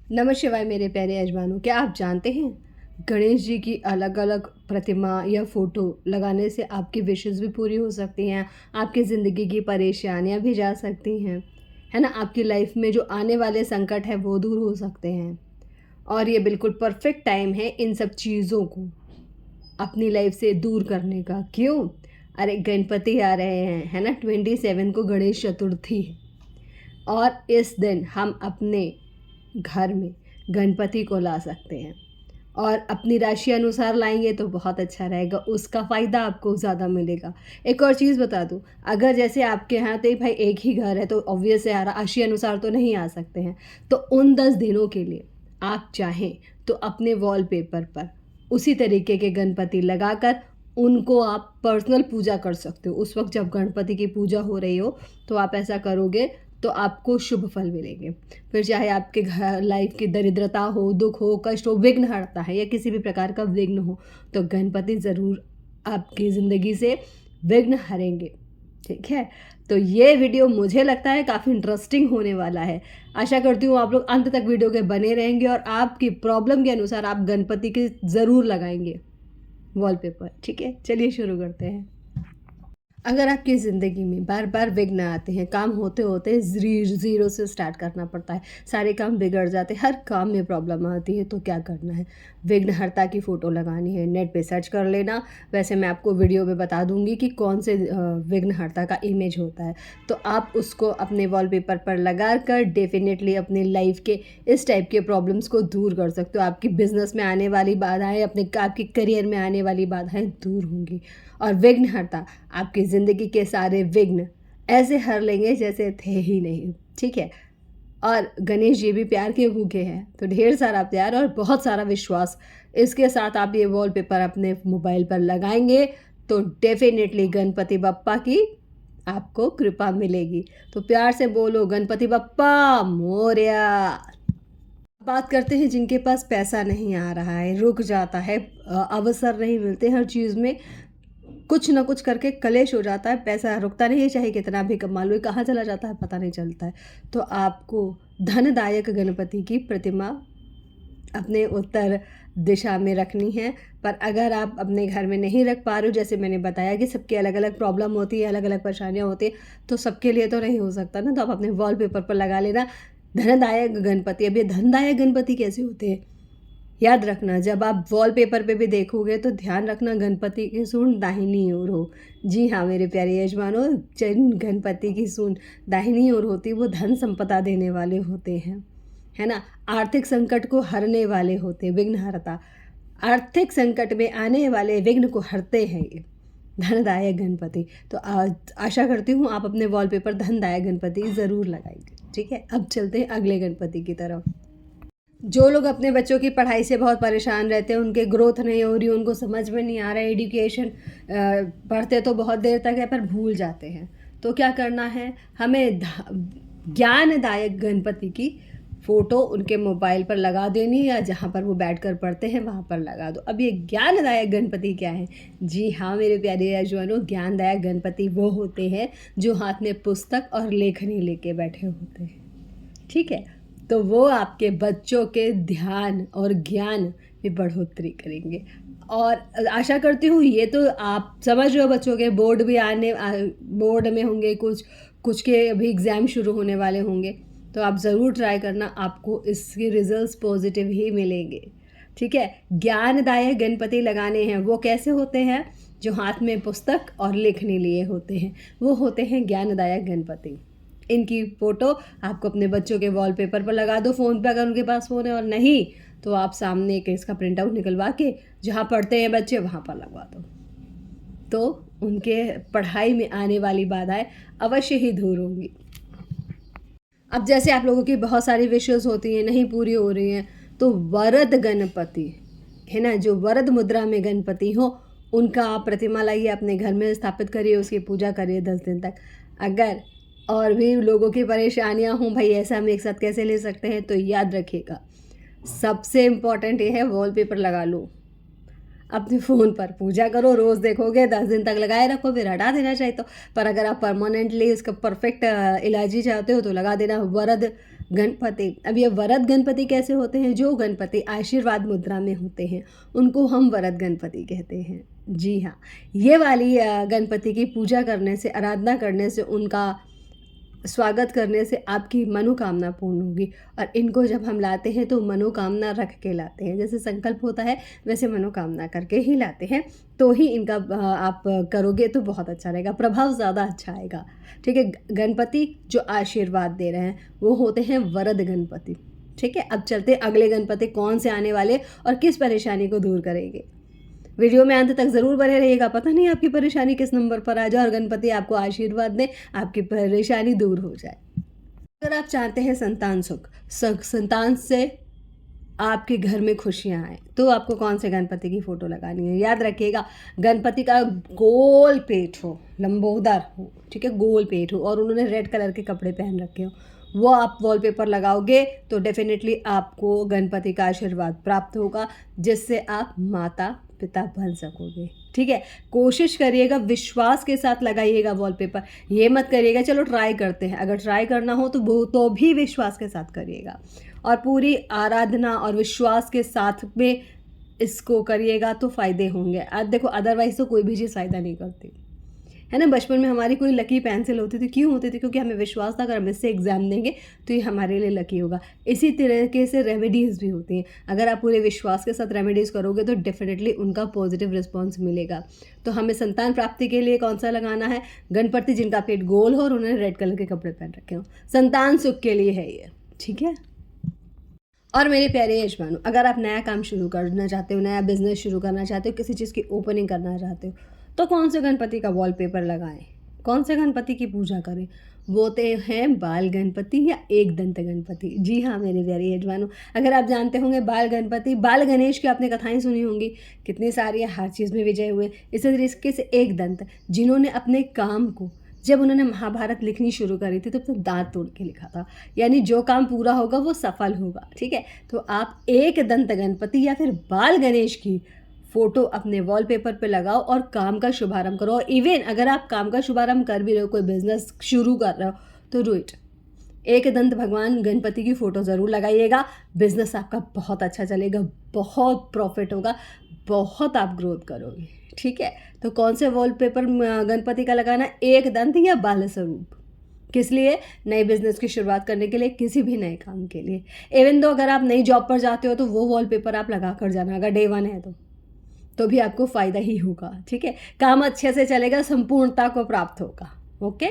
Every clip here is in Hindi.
नमः शिवाय मेरे प्यारे यजमानों, क्या आप जानते हैं गणेश जी की अलग अलग प्रतिमा या फ़ोटो लगाने से आपकी विशेज़ भी पूरी हो सकती हैं, आपकी ज़िंदगी की परेशानियां भी जा सकती हैं, है ना। आपकी लाइफ में जो आने वाले संकट है वो दूर हो सकते हैं। और ये बिल्कुल परफेक्ट टाइम है इन सब चीज़ों को अपनी लाइफ से दूर करने का। क्यों? अरे गणपति आ रहे हैं, है ना। 27 को गणेश चतुर्थी है और इस दिन हम अपने घर में गणपति को ला सकते हैं और अपनी राशि अनुसार लाएंगे तो बहुत अच्छा रहेगा, उसका फ़ायदा आपको ज़्यादा मिलेगा। एक और चीज़ बता दूँ, अगर जैसे आपके यहाँ तो भाई एक ही घर है तो ऑब्वियस है राशि अनुसार तो नहीं आ सकते हैं, तो उन 10 दिनों के लिए आप चाहें तो अपने वॉलपेपर पर उसी तरीके के गणपति लगाकर उनको आप पर्सनल पूजा कर सकते हो। उस वक्त जब गणपति की पूजा हो रही हो तो आप ऐसा करोगे तो आपको शुभ फल मिलेंगे। फिर चाहे आपके घर लाइफ की दरिद्रता हो, दुख हो, कष्ट हो, विघ्न हरता है या किसी भी प्रकार का विघ्न हो तो गणपति ज़रूर आपकी ज़िंदगी से विघ्न हरेंगे। ठीक है, तो ये वीडियो मुझे लगता है काफ़ी इंटरेस्टिंग होने वाला है। आशा करती हूँ आप लोग अंत तक वीडियो के बने रहेंगे और आपकी प्रॉब्लम के अनुसार आप गणपति के ज़रूर लगाएंगे वॉलपेपर। ठीक है, चलिए शुरू करते हैं। अगर आपकी ज़िंदगी में बार बार विघ्न आते हैं, काम होते होते ज़ीरो से स्टार्ट करना पड़ता है, सारे काम बिगड़ जाते हैं, हर काम में प्रॉब्लम आती है, तो क्या करना है? विघ्नहर्ता की फ़ोटो लगानी है, नेट पे सर्च कर लेना। वैसे मैं आपको वीडियो में बता दूंगी कि कौन से विघ्नहर्ता का इमेज होता है, तो आप उसको अपने वॉलपेपर पर लगा कर डेफिनेटली अपनी लाइफ के इस टाइप के प्रॉब्लम्स को दूर कर सकते हो। आपकी बिजनेस में आने वाली बाधाएँ, आपके करियर में आने वाली बाधाएँ दूर होंगी और विघ्नहर्ता आपकी ज़िंदगी के सारे विघ्न ऐसे हर लेंगे जैसे थे ही नहीं। ठीक है, और गणेश जी भी प्यार के भूखे हैं, तो ढेर सारा प्यार और बहुत सारा विश्वास इसके साथ आप ये वॉलपेपर अपने मोबाइल पर लगाएंगे तो डेफिनेटली गणपति बप्पा की आपको कृपा मिलेगी। तो प्यार से बोलो गणपति बप्पा मोरया। बात करते हैं जिनके पास पैसा नहीं आ रहा है, रुक जाता है, अवसर नहीं मिलते, हर चीज़ में कुछ ना कुछ करके कलेश हो जाता है, पैसा रुकता नहीं है, चाहे कितना भी कमा लो, कहाँ चला जाता है पता नहीं चलता है। तो आपको धनदायक गणपति की प्रतिमा अपने उत्तर दिशा में रखनी है। पर अगर आप अपने घर में नहीं रख पा रहे हो, जैसे मैंने बताया कि सबकी अलग अलग प्रॉब्लम होती है, अलग अलग परेशानियाँ होती है, तो सबके लिए तो नहीं हो सकता ना, तो आप अपने वॉलपेपर पर लगा लेना धनदायक गणपति। अब ये धनदायक गणपति कैसे होते हैं? याद रखना, जब आप वॉलपेपर पे भी देखोगे तो ध्यान रखना गणपति की सूंड दाहिनी ओर हो। जी हाँ मेरे प्यारे यजमानों, जिन गणपति की सूंड दाहिनी ओर होती है वो धन संपदा देने वाले होते हैं, है ना। आर्थिक संकट को हरने वाले होते, विघ्नहर्ता आर्थिक संकट में आने वाले विघ्न को हरते हैं ये धनदायक गणपति। तो आशा करती हूँ आप अपने वॉलपेपर धनदायक गणपति ज़रूर लगाएंगे। ठीक है, अब चलते हैं अगले गणपति की तरफ। जो लोग अपने बच्चों की पढ़ाई से बहुत परेशान रहते हैं, उनके ग्रोथ नहीं हो रही, उनको समझ में नहीं आ रहा है, एजुकेशन पढ़ते तो बहुत देर तक है पर भूल जाते हैं, तो क्या करना है? हमें ज्ञानदायक गणपति की फ़ोटो उनके मोबाइल पर लगा देनी, या जहाँ पर वो बैठकर पढ़ते हैं वहाँ पर लगा दो। अब ये ज्ञानदायक गणपति क्या है? जी हाँ मेरे प्यारे यजमानों, ज्ञानदायक गणपति वो होते हैं जो हाथ में पुस्तक और लेखनी लेके बैठे होते हैं। ठीक है, तो वो आपके बच्चों के ध्यान और ज्ञान में बढ़ोतरी करेंगे। और आशा करती हूँ ये तो आप समझ रहे हो, बच्चों के बोर्ड भी बोर्ड में होंगे, कुछ के अभी एग्ज़ाम शुरू होने वाले होंगे, तो आप ज़रूर ट्राई करना, आपको इसके रिजल्ट्स पॉजिटिव ही मिलेंगे। ठीक है, ज्ञानदायक गणपति लगाने हैं, वो कैसे होते हैं? जो हाथ में पुस्तक और लेखनी लिए होते हैं, वो होते हैं ज्ञानदायक गणपति। इनकी फ़ोटो आपको अपने बच्चों के वॉलपेपर पर लगा दो, फ़ोन पे अगर उनके पास फ़ोन है, और नहीं तो आप सामने एक इसका प्रिंट आउट निकलवा के जहाँ पढ़ते हैं बच्चे वहाँ पर लगवा दो, तो उनके पढ़ाई में आने वाली बाधाएं अवश्य ही दूर होंगी। अब जैसे आप लोगों की बहुत सारी विशेस होती हैं, नहीं पूरी हो रही हैं, तो वरद गणपति है ना, जो वरद मुद्रा में गणपति हो, उनका आप प्रतिमा लाइए, अपने घर में स्थापित करिए, उसकी पूजा करिए 10 दिन तक। अगर और भी लोगों की परेशानियां हों, भाई ऐसा हम एक साथ कैसे ले सकते हैं, तो याद रखिएगा सबसे इम्पॉर्टेंट ये है वॉलपेपर लगा लो, अपने फ़ोन पर पूजा करो, रोज़ देखोगे, 10 दिन तक लगाए रखो, फिर हटा देना चाहिए। तो पर अगर आप परमानेंटली इसका परफेक्ट इलाज ही चाहते हो तो लगा देना वरद गणपति, अब ये वरद गणपति कैसे होते हैं? जो गणपति आशीर्वाद मुद्रा में होते हैं उनको हम वरद गणपति कहते हैं। जी हाँ, ये वाली गणपति की पूजा करने से, आराधना करने से, उनका स्वागत करने से आपकी मनोकामना पूर्ण होगी। और इनको जब हम लाते हैं तो मनोकामना रख के लाते हैं, जैसे संकल्प होता है वैसे मनोकामना करके ही लाते हैं, तो ही इनका आप करोगे तो बहुत अच्छा रहेगा, प्रभाव ज़्यादा अच्छा आएगा। ठीक है, गणपति जो आशीर्वाद दे रहे हैं वो होते हैं वरद गणपति। ठीक है, अब चलते अगले गणपति कौन से आने वाले और किस परेशानी को दूर करेंगे। वीडियो में अंत तक ज़रूर बने रहिएगा, पता नहीं आपकी परेशानी किस नंबर पर आ जाए और गणपति आपको आशीर्वाद दें, आपकी परेशानी दूर हो जाए। अगर आप चाहते हैं संतान सुख, संतान से आपके घर में खुशियाँ आए, तो आपको कौन से गणपति की फ़ोटो लगानी है? याद रखिएगा, गणपति का गोल पेट हो, लंबोदर हो, ठीक है, गोल पेट हो और उन्होंने रेड कलर के कपड़े पहन रखे हो, वो आप वॉलपेपर लगाओगे तो डेफिनेटली आपको गणपति का आशीर्वाद प्राप्त होगा, जिससे आप माता पिता बन सकोगे। ठीक है, कोशिश करिएगा, विश्वास के साथ लगाइएगा वॉलपेपर, ये मत करिएगा चलो ट्राई करते हैं, अगर ट्राई करना हो तो वो तो भी विश्वास के साथ करिएगा और पूरी आराधना और विश्वास के साथ में इसको करिएगा तो फ़ायदे होंगे। आज देखो, अदरवाइज़ तो कोई भी चीज़ फ़ायदा नहीं करती है ना। बचपन में हमारी कोई लकी पेंसिल होती थी, क्यों होती थी? क्योंकि हमें विश्वास था अगर हम इससे एग्ज़ाम देंगे तो ये हमारे लिए लकी होगा। इसी तरीके से रेमेडीज़ भी होती हैं, अगर आप पूरे विश्वास के साथ रेमेडीज़ करोगे तो डेफिनेटली उनका पॉजिटिव रिस्पॉन्स मिलेगा। तो हमें संतान प्राप्ति के लिए कौन सा लगाना है? गणपति जिनका पेट गोल हो और उन्होंने रेड कलर के कपड़े पहन रखे हो, संतान सुख के लिए है ये। ठीक है, और मेरे प्यारे यजमानों, अगर आप नया काम शुरू करना चाहते हो, नया बिजनेस शुरू करना चाहते हो, किसी चीज़ की ओपनिंग करना चाहते हो, तो कौन से गणपति का वॉलपेपर लगाएं, कौन से गणपति की पूजा करें? वो तो हैं बाल गणपति या एक दंत गणपति। जी हाँ मेरे प्यारे यजमानों, अगर आप जानते होंगे बाल गणपति, बाल गणेश की आपने कथाएं सुनी होंगी, कितनी सारी हर चीज़ में विजय हुए। इसी तरीके से एक दंत, जिन्होंने अपने काम को, जब उन्होंने महाभारत लिखनी शुरू करी थी तो दांत तोड़ के लिखा था, यानी जो काम पूरा होगा वो सफल होगा। ठीक है, तो आप एक दंत गणपति या फिर बाल गणेश की फ़ोटो अपने वॉलपेपर पे लगाओ और काम का शुभारंभ करो। और इवन अगर आप काम का शुभारंभ कर भी रहे हो, कोई बिजनेस शुरू कर रहे हो, तो डू इट। एक दंत भगवान गणपति की फ़ोटो ज़रूर लगाइएगा, बिजनेस आपका बहुत अच्छा चलेगा, बहुत प्रॉफिट होगा, बहुत आप ग्रोथ करोगे। ठीक है, तो कौन से वॉलपेपर गणपति का लगाना? एक दंत या बाल स्वरूप। किस लिए? नए बिजनेस की शुरुआत करने के लिए, किसी भी नए काम के लिए। इवन दो अगर आप नई जॉब पर जाते हो तो वो वॉलपेपर आप लगा कर जाना, अगर डे 1 है तो भी आपको फ़ायदा ही होगा। ठीक है, काम अच्छे से चलेगा, संपूर्णता को प्राप्त होगा। ओके,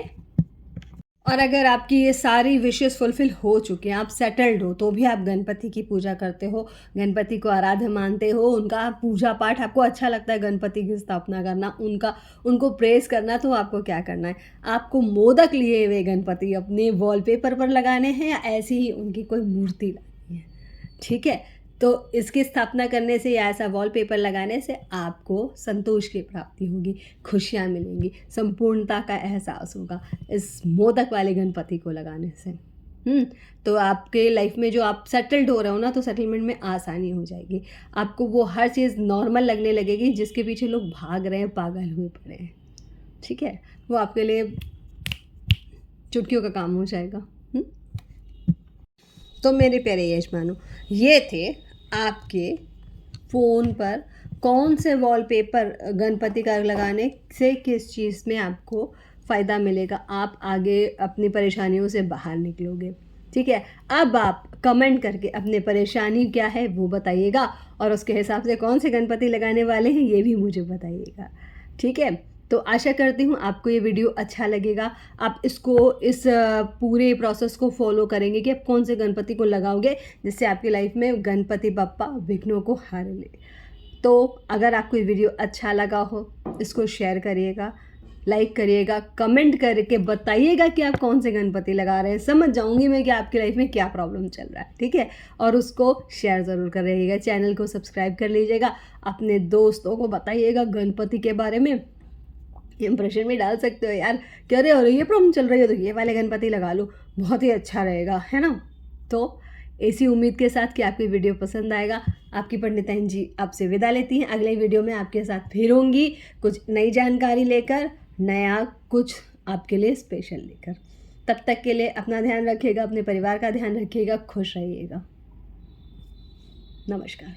और अगर आपकी ये सारी विशेस फुलफिल हो चुकी हैं, आप सेटल्ड हो, तो भी आप गणपति की पूजा करते हो, गणपति को आराध्य मानते हो, उनका पूजा पाठ आपको अच्छा लगता है, गणपति की स्थापना करना, उनको प्रेस करना, तो आपको क्या करना है? आपको मोदक लिए हुए गणपति अपने वॉलपेपर पर लगाने हैं या ऐसी ही उनकी कोई मूर्ति लगानी है। ठीक है, तो इसकी स्थापना करने से या ऐसा वॉलपेपर लगाने से आपको संतोष की प्राप्ति होगी, खुशियाँ मिलेंगी, संपूर्णता का एहसास होगा इस मोदक वाले गणपति को लगाने से। तो आपके लाइफ में जो आप सेटल्ड हो रहे हो ना, तो सेटलमेंट में आसानी हो जाएगी, आपको वो हर चीज़ नॉर्मल लगने लगेगी जिसके पीछे लोग भाग रहे हैं, पागल हुए पड़े हैं। ठीक है, वो आपके लिए चुटकियों का काम हो जाएगा। तो मेरे प्यारे यजमानों, ये थे आपके फ़ोन पर कौन से वॉलपेपर गणपति का लगाने से किस चीज़ में आपको फ़ायदा मिलेगा, आप आगे अपनी परेशानियों से बाहर निकलोगे। ठीक है, अब आप कमेंट करके अपनी परेशानी क्या है वो बताइएगा और उसके हिसाब से कौन से गणपति लगाने वाले हैं ये भी मुझे बताइएगा। ठीक है, तो आशा करती हूँ आपको ये वीडियो अच्छा लगेगा, आप इस पूरे प्रोसेस को फॉलो करेंगे कि आप कौन से गणपति को लगाओगे जिससे आपकी लाइफ में गणपति बप्पा विघ्नों को हार ले। तो अगर आपको ये वीडियो अच्छा लगा हो, इसको शेयर करिएगा, लाइक करिएगा, कमेंट करके बताइएगा कि आप कौन से गणपति लगा रहे हैं, समझ जाऊंगी मैं कि आपकी लाइफ में क्या प्रॉब्लम चल रहा है। ठीक है, और उसको शेयर ज़रूर कर रहिएगा, चैनल को सब्सक्राइब कर लीजिएगा, अपने दोस्तों को बताइएगा गणपति के बारे में, इंप्रेशन भी डाल सकते हो यार, कह रहे हो ये प्रॉब्लम चल रही है तो ये वाले गणपति लगा लो, बहुत ही अच्छा रहेगा, है ना। तो इसी उम्मीद के साथ कि आपकी वीडियो पसंद आएगा, आपकी पंडिताइन जी आपसे विदा लेती हैं। अगले वीडियो में आपके साथ फिर होंगी, कुछ नई जानकारी लेकर, नया कुछ आपके लिए स्पेशल लेकर। तब तक के लिए अपना ध्यान रखिएगा, अपने परिवार का ध्यान रखिएगा, खुश रहिएगा। नमस्कार।